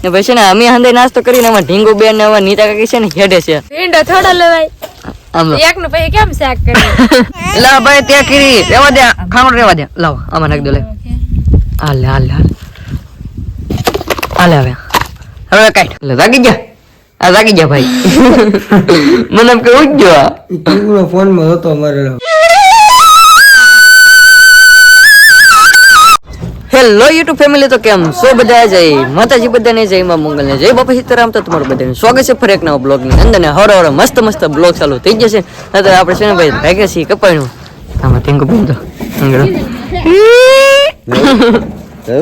ને પછી ને અમે હંદે નાસ્તો કરીને અમે ઢીંગુ બેન ને હવે નીતા કાકી છે ને હેડે છે ભીંડો થોડો લેવાય એક નું પછી કેમ શાક કરે લા ભાઈ ત્યાં કરી રેવા દે ખાણો રેવા દે લાવો આમાં નાખ દો લે હાલ હાલ હાલ હાલ હવે કાઢ એટલે જાગી જા આ જાગી જા ભાઈ મને એમ કે ઉઠજો આ ઢીંગુનો ફોનમાં હતો મારે હેલો યુટ્યુબ ફેમિલી તો કેમ સો બધા જય માતાજી બધાને જય માં મંગલ ને જય બાપા સીતારામ તો તમારું બધાને સ્વાગત છે ફરી એક નવા બ્લોગ ની અંદર ને હરો મસ્ત મસ્ત બ્લોગ ચાલુ થઈ જશે અત્યારે આપણે છે ને ભાઈ ભાગ્યા છીએ કપાયનું આમાં ટીંકુ બેન તો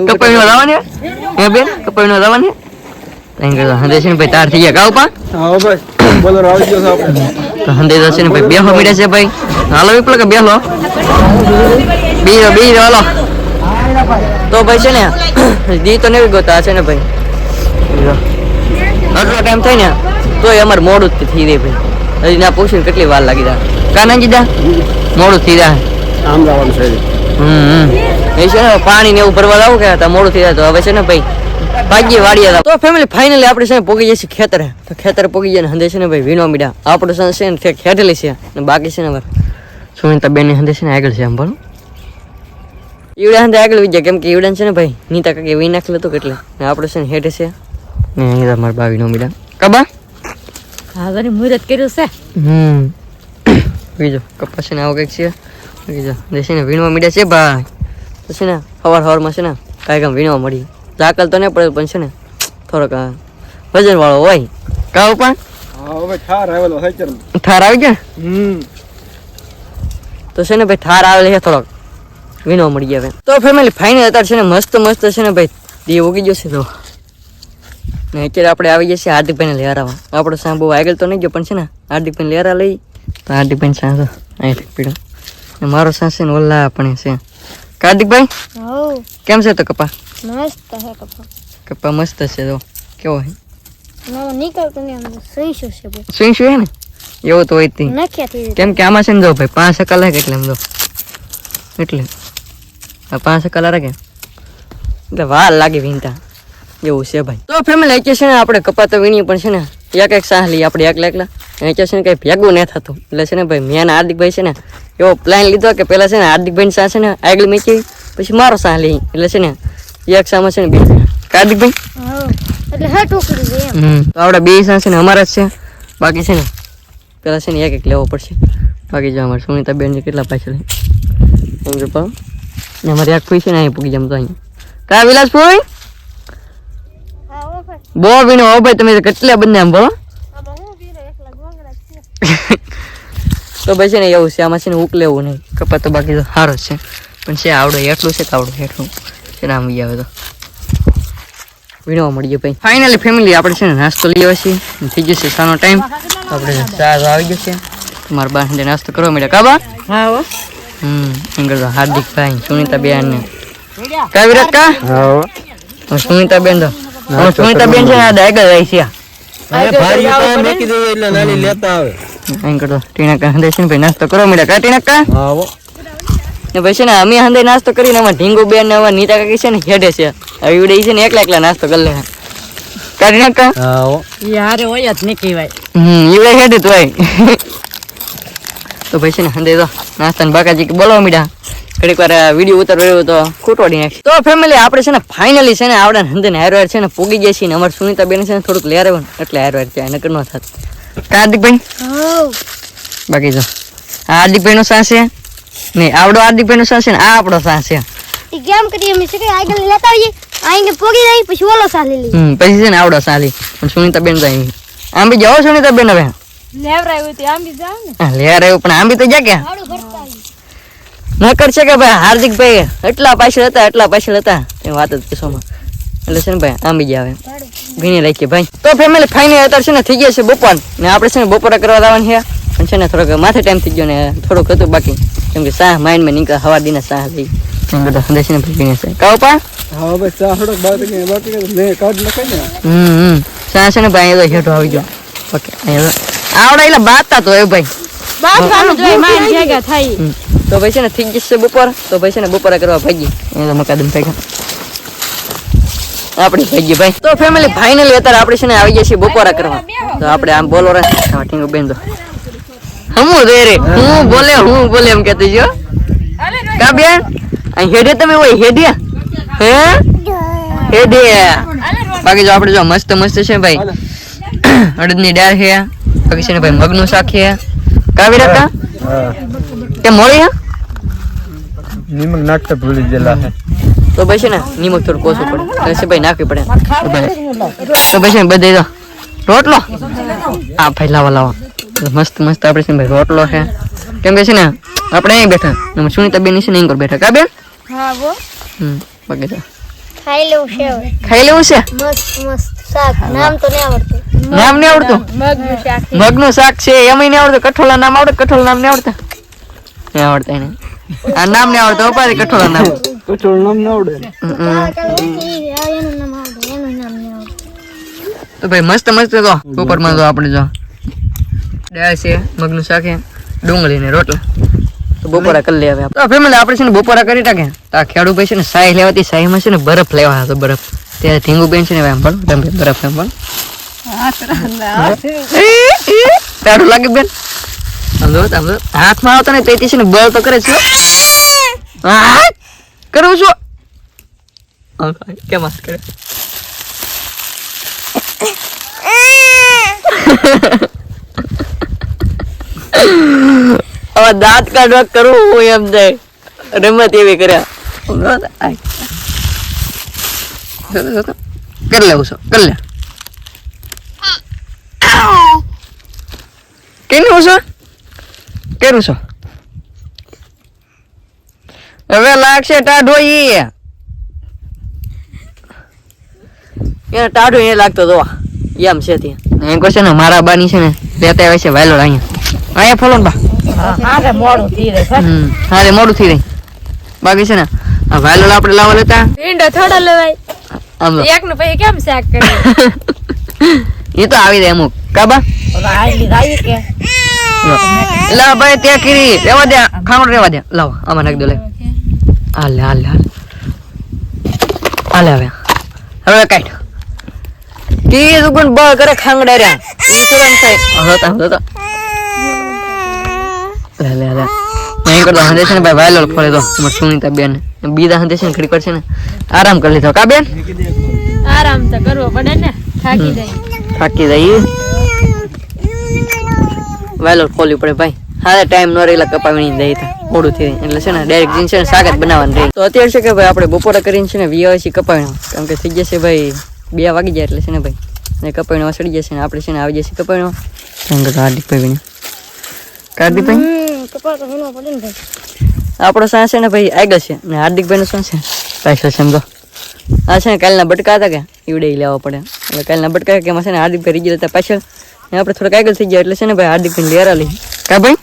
કપાયનું લાવવાની હે બેન કપાયનું લાવવાની હંદે છે ને ભાઈ તાર થઈ ગયા ગાવ પા હા બસ બોલો આવી ગયો આપણે તો હંદે છે ને ભાઈ બેહો મીડે છે ભાઈ હાલો વિપલો કે બેહો બીરો હાલો તો ભાઈ છે ને દી તો નવી ગોતા છે ને ભાઈ આટલો ટાઈમ થાય ને તો અમારે મોડું જ થઈ રહી ભાઈ હજી ના પૂછ્યું કેટલી વાર લાગી જાય કાના જીધા મોડું થઈ જાય આમ જવાનું છે એ છે ને પાણી ને એવું ભરવા લાવું કે મોડું થઈ જાય તો હવે છે ને ભાઈ ભાગ્ય વાડિયા તો ફેમિલી ફાઇનલી આપણે છે ને પોગી જશે ખેતરે તો ખેતરે પોગી જાય ને હંદે છે ને ભાઈ વીણવા મીડા આપણે છે ને ખેડેલી છે ને બાકી છે ને સુનિતા બેન હંદે છે ને આગળ છે આમ બોલો ઈવડા હંદે આગળ વિજ્યા કેમ કે ઈવડા છે ને ભાઈ નીતા કાકે વી નાખેલો તો કેટલે ને આપણે છે ને હેઠે છે ને અહીંયા તમારે બાવી નો મીડા કબા હા ઘણી મુહૂર્ત કર્યું છે બીજો કપા છે ને આવો કંઈક છે બીજો છે ને વીણવા મીડા છે ભાઈ તો છે ને સવારમાં છે ને કાંઈ કામ વીણવા મળી ઝાકલ તો નહીં પડે પણ છે ને થોડોક વજન વાળો હોય કાવ પણ હા હવે ઠાર આવેલો સાચર ઠાર આવી ગયા તો છે ને ભાઈ ઠાર આવેલી છે થોડોક વીણવા મળી ગયા તો ફેમિલી ફાઇનલ અત્યારે છે ને મસ્ત મસ્ત છે ને ભાઈ દી ઉગી જશે તો ને અત્યારે આપણે આવી જશે હાર્દિકભાઈને લેરાવા આપણો સાં બહુ આગળ તો નહીં ગયો પણ છે ને હાર્દિકભાઈને લેરા લઈ તો હાર્દિકભાઈ સાં તો અહીંથી પીડો ને મારો સાં છે ને ઓલા પણ છે હાર્દિકભાઈ કેમ છે તો કપા મસ્ત હે કપા મસ્ત છે તો કેવો હે નીકળતું ને સુઈશું છે શું હે ને એવો તો હોય તી નખ્યાથી કેમ કે આમાં છે ને જો ભાઈ 5 કલાક એટલે એમ જો એટલે આ 5 કલાક કે એટલે વાર લાગે વીણતા એવું છે ભાઈ તો ફેમિલી છે ને આપણે કપા તો વીણીએ પણ છે ને એક સાહ લઈએ આપણે એકલા છે ને કઈ ભેગું નહીં થતું એટલે છે ને ભાઈ મેં હાર્દિકભાઈ છે ને એવો પ્લાન લીધો કે પેલા છે ને હાર્દિકભાઈ સાહ છે ને આગળ મૂકી પછી મારો સાહ લઈ એટલે છે ને એક સામાં છે ને બે હાર્દિકભાઈ એટલે હે ટોકરી છે એમ તો આપણે બે સાહ છે ને અમારા જ છે બાકી છે ને પેલા છે ને એક લેવો પડશે બાકી જો અમારે સુનિતા બેન કેટલા પાછળ ને અમારે એક પૈસા ને અહીં પૂકી જમતો અહીંયા કા વિલાસ ભાઈ બહુ વીણો હો ભાઈ તમે કેટલા બંને આમ બોલો તો ભાઈ છે ને એવું છે આમાં છે ને ઉક લેવું નહીં કપા તો બાકી તો સારો જ છે પણ છે આવડે એટલું છે કે આવડું એટલું છે ને આમ આવે તો વીણવા મળી ગયો ભાઈ ફાઇનલી ફેમિલી આપણે છે ને નાસ્તો લઈ આવ્યા છીએ થઈ જશે સાનો ટાઈમ આપણે ચા આવી જશે મારા બા નાસ્તો કરવા મળ્યા કાબા હા એમ હાર્દિકભાઈ સુનિતા બેન ને કા વિરાટ કા સુનિતા બેન તો સુનિતા બેન છે ને ડાયગર રહી છે એટલે નાની લેતા આવે એમ કરતો ટીણકા હંદે છે ને ભાઈ નાસ્તો કરવા મળ્યા કા ટીણકા હા ને ભાઈ છે ને અમે હંદે નાસ્તો કરીને એમાં ઢીંગુ બેન ને હવે નીતા કાકી છે ને હેડે છે હવે ઈવડે છે ને એકલા નાસ્તો કરી લે કા ટીણકા હા યાર હોય જ નહીં કહેવાય ઈવડે હેડે તો ભાઈ તો ભાઈ છે ને હંદે તો નાસ્તાને બાકાજી બોલવા મીડા ઘડીક વાર વિડીયો ઉતારવા તો ખૂટવાડી નાખી તો ફેમિલી આપણે છે ને ફાઇનલી છે ને આવડે હંદે ને હારવાર છે ને પૂગી જાય છે ને અમારે સુનિતા બેન છે ને થોડુંક લેર આવે ને એટલે હારવાર છે નકર ન થાત હાર્દિકભાઈ બાકી જો હાર્દિકભાઈ નો સાસ છે નહીં આવડો હાર્દિકભાઈ નો સાસ છે ને આ આપણો સાસ છે ઈ કેમ કરી અમે છે કે આગળ લેતા આવીએ આઈને પોગી જાય પછી ઓલો સાલી લઈ પછી છે ને આવડો સાલી પણ સુનિતા બેન જાય આમ બી જાઓ સુનિતા બેન હવે લેવરાયું તે આમ બી જાવ ને લેર આવ્યું પણ આમ બી તો જા કે આડું ભરતા આવી નકર છે કે ભાઈ હાર્દિકભાઈ એટલા પાછળ હતા એ વાત જ કેસોમાં એટલે છે ને ભાઈ આંબી ગયા હવે ભીની રાખીએ ભાઈ તો ફેમિલી ફાઇનલ અત્યારે છે ને થઈ ગયા છે બપોર ને આપણે છે ને બપોરા કરવા જવાનું છે પણ છે ને થોડોક માથે ટાઈમ થઈ ગયો ને થોડુંક હતું બાકી કેમ કે સાહ માઇન્ડમાં નીકળે હવા દીના સાહ લઈ બધા હંદે છે ને ભાઈ ભીને છે કાવ પા હા બસ ચા થોડોક બાકી લે કાઢ નખાય ને સાહ છે ને ભાઈ અહીંયા હેઠો આવી ગયો ઓકે અહીંયા આવડે એટલે બાતા તો એ ભાઈ બાથવાનું જોઈ માર જગ્યા થાય તો ભાઈ છે ને થઈ જશે બપોર તો ભાઈ છે ને બપોરા કરવા ભાગી એ તો મકાદમ થઈ ગયા આપણી થઈ ગઈ ભાઈ. તો ફેમિલી ફાઇનલી અત્યારે આપણે છે ને આવી ગયા છીએ બપોરા કરવા. તો આપણે આમ બોલો રે ટીંગુ બેન તો હું રે હું બોલે એમ કહેતી જો કા બેન અહીં હેડે તમે હોય હેડે હે હેડે બાકી જો આપણે જો મસ્ત મસ્ત છે ભાઈ અડદની દાળ છે બાકી છે ને ભાઈ મગનું શાક છે કાવી રાખા કે મોળી હે નિમક નાખતા ભૂલી ગયેલા હે તો ભાઈ છે ને નિમક થોડું કોસું પડે તો ભાઈ નાખવી પડે તો ભાઈ છે ને બધે રોટલો આ ભાઈ લાવો મસ્ત મસ્ત આપણે છે ને ભાઈ રોટલો છે કેમ કે છે ને આપણે અહીં બેઠા સુનીતા બેન છે ને અહીં બેઠા કા બેન હા વો બાકી તો ખાઈ લેવું છે હવે. ખાઈ લેવું છે મસ્ત શાક નામ તો નહીં આવડતું નામ નહીં આવડતું મગનું શાક મગનું શાક છે એમાં નહીં આવડતું કઠોળના નામ આવડે કઠોળ નામ નહીં આવડતા નહીં આવડતા એને આ નામ નહીં આવડતું ઉપાધિ કઠોળના નામ કઠોળ નામ ન આવડે એનું નામ આવડે એનું નામ નહીં આવડે તો ભાઈ મસ્ત મસ્ત તો બપોરમાં તો આપણે જો દાળ છે મગનું શાક છે ડુંગળી ને રોટલા તો બપોરા કરી લે હવે તો ફેમિલી આપણે છે ને બપોરા કરી નાખે તો આ ખેડૂ ભાઈ છે ને સાહી લેવાતી સાહીમાં છે ને બરફ લેવા હતો બરફ ત્યારે ઢીંગુ બેન છે ને એમ પણ તમે બરફ એમ પણ તારું લાગે બેન સમજો હાથમાં આવતો ને તેથી છે ને બળ તો કરે છે કરું છું કેમ હાથ કરે હવે દાંત કાઢવા કરવું હું એમ જાય રમત એવી કર્યા કરી લેવું છો કરી લે કેનું છો કેરું છો હવે લાગશે ટાઢો એને ટાઢો એ લાગતો તો એમ છે ત્યાં એમ કહે છે ને મારા બાની છે ને લેતા આવે છે વાયલોડ અહીંયા ફોલો ને બા હારે મોડું થઈ રહી બાકી છે ને આ વાયલોડ આપણે લાવવા લેતા ઈંડા થોડા લેવાય આમ એક નું પછી કેમ શાક કરે એ તો આવી જાય અમુક કાબા લા ભાઈ ત્યાં કીરી રેવા દે ખાવાનું રેવા દે લાવો આમાં નાખ દો લે હાલે હવે કાઢ કી દુકાન બ કરે ખાંગડા રે ઈ તો એમ થાય હતા લે નહીં કરતો હંદે છે ને ભાઈ વાયલોલ ફોડે તો તમાર સુનીતા બેન બીજા હંદે છે ને ઘડી પર છે ને આરામ કરી લીધો કા બેન આરામ તો કરવો પડે ને થાકી જાય વાયલોલ ખોલવી પડે ભાઈ હા ટાઈમ નો રહેલા કપાવીની દઈ તા મોડું થઈ એટલે છે ને ડાયરેક્ટ જીન છે ને શાક જ બનાવવાનું રહી તો અત્યારે છે કે ભાઈ આપણે બપોરે કરીને છે ને વીઆઈસી કપાવીનો કેમ કે થઈ જશે ભાઈ 2 વાગી જાય એટલે છે ને ભાઈ ને કપાવીનો સડી જશે ને આપણે છે ને આવી જશે કપાવીનો કેમ કે હાર્દિકભાઈ કપા તો હેનો પડે ને ભાઈ આપણો સાસ છે ને ભાઈ આગળ છે ને હાર્દિકભાઈ નું શું છે પાછળ સમજો આ છે ને કાલના બટકા હતા કે ઈવડે લેવા પડે એટલે કાલના બટકા કે એમાં છે ને હાર્દિકભાઈ રીજી લેતા પાછળ ને આપણે થોડુંક આગળ થઈ ગયા એટલે છે ને ભાઈ હાર્દિકભાઈ લેરા લઈ કા ભાઈ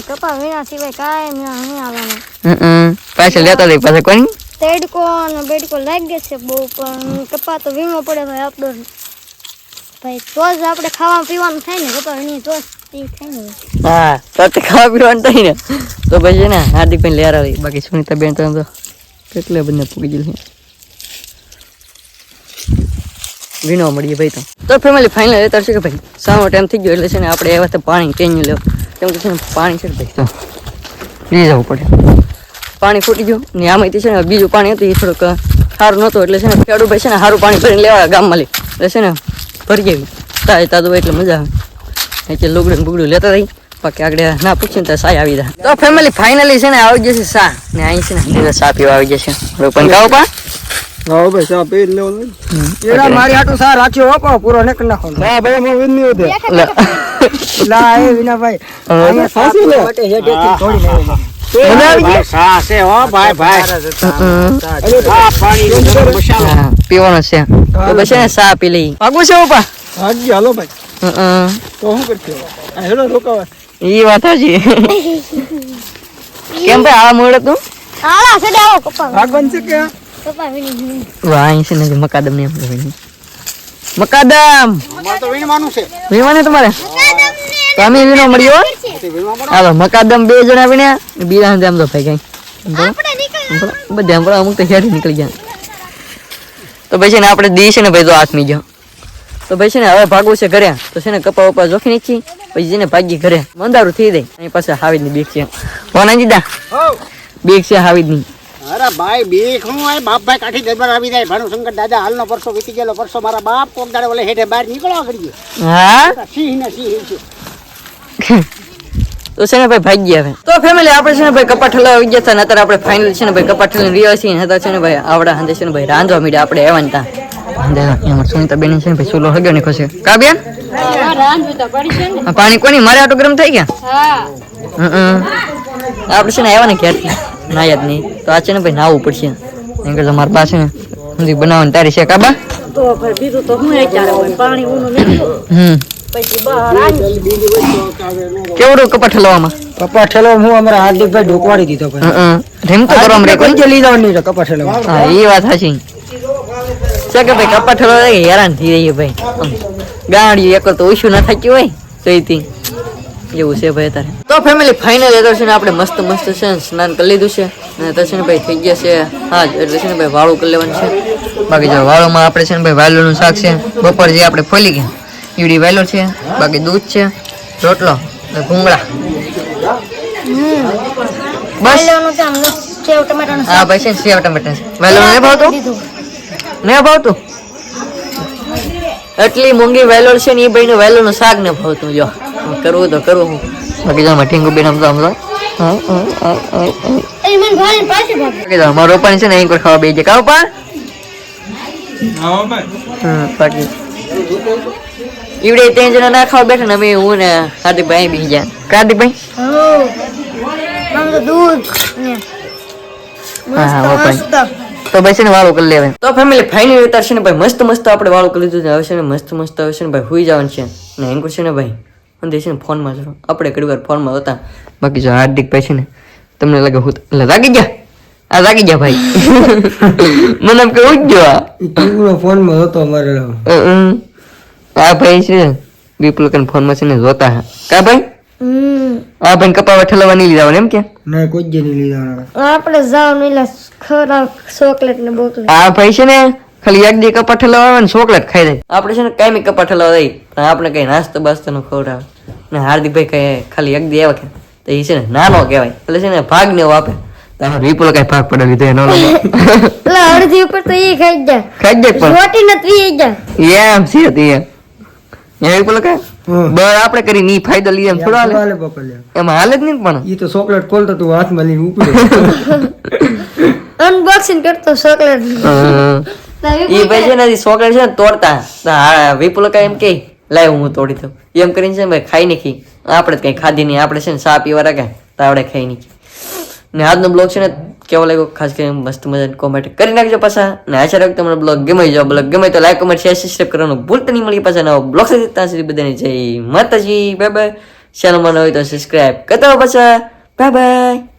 કપા વીણા સિવાય કાંઈ નહીં આવવાનું પાછળ લેતા દઈ પાછળ કોની તેડકો ને બેડકો લાગે છે બહુ પણ કપા તો વીણવો પડે ભાઈ આપણો ભાઈ તો જ આપણે ખાવા પીવાનું થાય ને કપા વીણી તો જ ઈ થાય ને હા તો ખાવા પીવાનું થાય ને તો પછી ને હાર્દિકભાઈ લેરા લઈ બાકી સુનીતા બેન તો કેટલે બંને પૂગી ગયેલ છે વીણવા મળીએ ભાઈ તો ફેમિલી ફાઇનલ અત્યારે છે કે ભાઈ સારો ટાઈમ થઈ ગયો એટલે છે ને આપણે એવા તો પાણી કેન્યુ લેવું કેમ કે છે ને પાણી છે ભાઈ તો લઈ જવું પડે પાણી ફૂટી ગયું ને આમાંથી છે ને બીજું પાણી હતું એ થોડુંક સારું નહોતું એટલે છે ને ખેડૂત ભાઈ છે ને સારું પાણી ભરીને લેવા ગામમાં લઈ એટલે છે ને ભરી ગયું તાજું એટલે મજા આવે એટલે લુગડું બુગડું લેતા રહી બાકી આગળ ના પૂછીને તો સાય આવી જાય તો ફેમિલી ફાઇનલી છે ને આવી જશે સા ને અહીં છે ને સા પીવા આવી જશે પણ કાવ પા હા ભાઈ ચા પી લેવાનું એડા મારી આટો સાર રાખ્યો હોપો પૂરો ને કરી નાખો હા ભાઈ મને વિન નહીં હોતે લા એ વિના ભાઈ અહીંયા સાસી લે માટે હેડે થોડી નહીં મજા આવી ગઈ સા છે હો ભાઈ ભાઈ આ પાણી નો મસાલો હા, પીવાનો છે તો પછી ને સા પી લઈ આગું છે ઉપા હાજી હાલો ભાઈ તો શું કરશે આ હેડો રોકાવા એ વાત હજી કેમ ભાઈ આ મોડ તું આળા સડે આવો કપા ભાગવાન છે કે કપા વીણી વાહ અહીં છે ને મકાદમ ને મકાદમ અમાર તો વીણવાનું છે વીણવાની તમારે તો અમે વીણો મળ્યો હાલો મકાદમ 2 જણા વીણ્યા બીજા આમ તો ભાઈ કઈ આપણે નીકળ બધા હમણાં અમુક તો હેરી નીકળી ગયા તો ભાઈ છે ને આપણે દી છે ને ભાઈ જો હાથમી ગયો તો ભાઈ છે ને હવે ભાગવું છે ઘરે તો છે ને કપા વપા જોખી નાખી પછી છે ને ભાગી ઘરે મંદારું થઈ જાય અહીં પાસે હાવીદ ની બીક છે કોના દીધા બીક છે હાવીદ ની અરે ભાઈ બીક હું આય બાપ ભાઈ કાઠી દરબાર આવી જાય ભાનુ શંકર દાદા હાલનો પરસો વીતી ગયેલો પરસો મારા બાપ કોક દાડે ઓલે હેઠે બહાર નીકળવા કરીએ હા સિંહ ને સિંહ છે તો છે ને ભાઈ ભાગી આવે તો ફેમિલી આપણે છે ને ભાઈ કપા ઠલવા આવી ગયા હતા ને અત્યારે આપણે ફાઇનલ છે ને ભાઈ કપા ઠલી રહ્યા છીએ ને અત્યારે છે ને ભાઈ આવડા હાંજે છે ને ભાઈ રાંધવા મીડ્યા આપણે એવા તા એમાં સુનિતા બેન છે ને ભાઈ ચૂલો હગ્યો ને ખસે કા બેન પાણી કોની મારે આટો ગરમ થઈ ગયા આપણે છે ને આવ્યા ને ક્યારથી ના યાદ નહીં તો આ છે ને ભાઈ નાવું પડશે એમ કે તમારા પાસે ને ઊંધી બનાવવાની તારી છે કાબા તો ભાઈ બીજું તો હું અત્યારે હોય પાણી ઊનું નહીં પછી બહાર આવી કેવડું કપા ઠલવામાં કપા ઠેલો હું અમારા હાર્દિકભાઈ ઢોકવાડી દીધો રેમ તો કરો અમરે કોઈ જલ્દી જવાની છે કપા ઠેલો હા એ વાત સાચી છે કે ભાઈ કપા ઠલવા હેરાન થઈ રહી ભાઈ ગાડી એક તો ઓછું ના થાક્યું હોય તો એથી એવું છે ભાઈ અત્યારે તો ફેમિલી ફાઇનલ એ તો છે ને આપણે મસ્ત મસ્ત છે ને સ્નાન કરી લીધું છે અને તો છે ને ભાઈ થઈ ગયા છે હા એટલે છે ને ભાઈ વાળું કરી લેવાનું છે બાકી જો વાળુમાં આપણે છે ને ભાઈ વાલોનું શાક છે બપોર જે આપણે ફોલી ગયા ઈવડી વાલો છે બાકી દૂધ છે રોટલો ને ભૂંગળા બસ લેવાનું છે આમ સેવ ટમેટાનું હા ભાઈ છે ને સેવ ટમેટા છે વાલો નહીં ભાવતું નહીં ભાવતું એટલી મોંઘી વેલોડ છે ને એ ભાઈ નું વેલોડ નું શાક ને ભાવતું જો કરવું તો કરવું હું બાકી જો ઠીંગુ બેન સમજો એ મને ભાઈ પાસે ભાગ બાકી જો મારો રોપાની છે ને અહીં કોઈ ખાવા બે છે કાવ પા બાકી ઈવડે ત્રણ જણા ના ખાવા બેઠા ને અમે હું ને હાર્દિકભાઈ અહીં બી ગયા હાર્દિકભાઈ આમ તો દૂધ ને હા હા રોપાઈ તો ભાઈ છે ને વાળું કરી લેવાય તો ફેમિલી ફાઇનલી ઉતાર છે ને ભાઈ મસ્ત મસ્ત આપણે વાળું કરી લીધું છે હવે છે ને મસ્ત મસ્ત હવે છે ને ભાઈ હુઈ જવાનું છે ને એન્કર છે ને ભાઈ અંદે છે ને ફોનમાં જરો આપણે ઘણી વાર ફોનમાં હતા બાકી જો હાર્દિકભાઈ છે ને તમને લાગે હું એટલે લાગી ગયા આ લાગી ગયા ભાઈ મને એમ કે ઉઠજો આ ફોન માં હતો અમારે આ ભાઈ છે વિપુલ ફોનમાં છે ને જોતા હા કા ભાઈ આ ભાઈ કપાવા ઠલવા નહીં લીધા એમ કે ના કોઈ જ નહીં લીધા આપણે જાવ નીલા ખરા ચોકલેટ ને બોકલેટ આ ભાઈ છે ને ખાલી એક દી કપા ઠલવા આવે ને ચોકલેટ ખાઈ જાય આપણે છે ને કાયમી કપા ઠલવા દઈ પણ આપણે કઈ નાસ્તો બાસ્તો નો ખવડાવે ને હાર્દિકભાઈ કઈ ખાલી એક દી આવે કે તો એ છે ને નાનો કહેવાય એટલે છે ને ભાગ ને એવું આપે વિપુલ કઈ ભાગ પડે લીધો એનો એટલે અડધી ઉપર તો એ ખાઈ જાય ખાઈ જાય પણ રોટી નથી એ જાય એમ છે તે એમ વિપુલ કઈ બર આપણે કરી ની ફાયદો લઈએ એમ થોડો હાલે એમાં હાલે જ નહીં પણ ઈ તો ચોકલેટ ખોલતો તું હાથમાં લઈને ઉપડે અનબોક્સિંગ કરતો ચોકલેટ એ ભાઈ છે ને ચોકલેટ છે ને તોડતા વિપુલ કઈ એમ કે લાવ હું તોડી દઉં એમ કરીને છે ને ભાઈ ખાઈ નાખી આપણે કઈ ખાધી નહીં આપણે છે ને ચા પીવા રાખે તો આપણે ખાઈ નાખી ને આજનો બ્લોગ છે ને કેવો લાગ્યો ખાસ કરીને મસ્ત મજાની કોમેન્ટ કરી નાખજો પાછા ને આશા રાખો તમને બ્લોગ ગમે જાવ બ્લોગ ગમે તો લાઈક કમેન્ટ શેર સબસ્ક્રાઇબ કરવાનું ભૂલતા નહીં મળી પાછા નવો બ્લોગ સાથે ત્યાં સુધી બધાને જય માતાજી બાય બાય ચેનલમાં ન હોય તો સબસ્ક્રાઇબ કરતા પાછા બાય બાય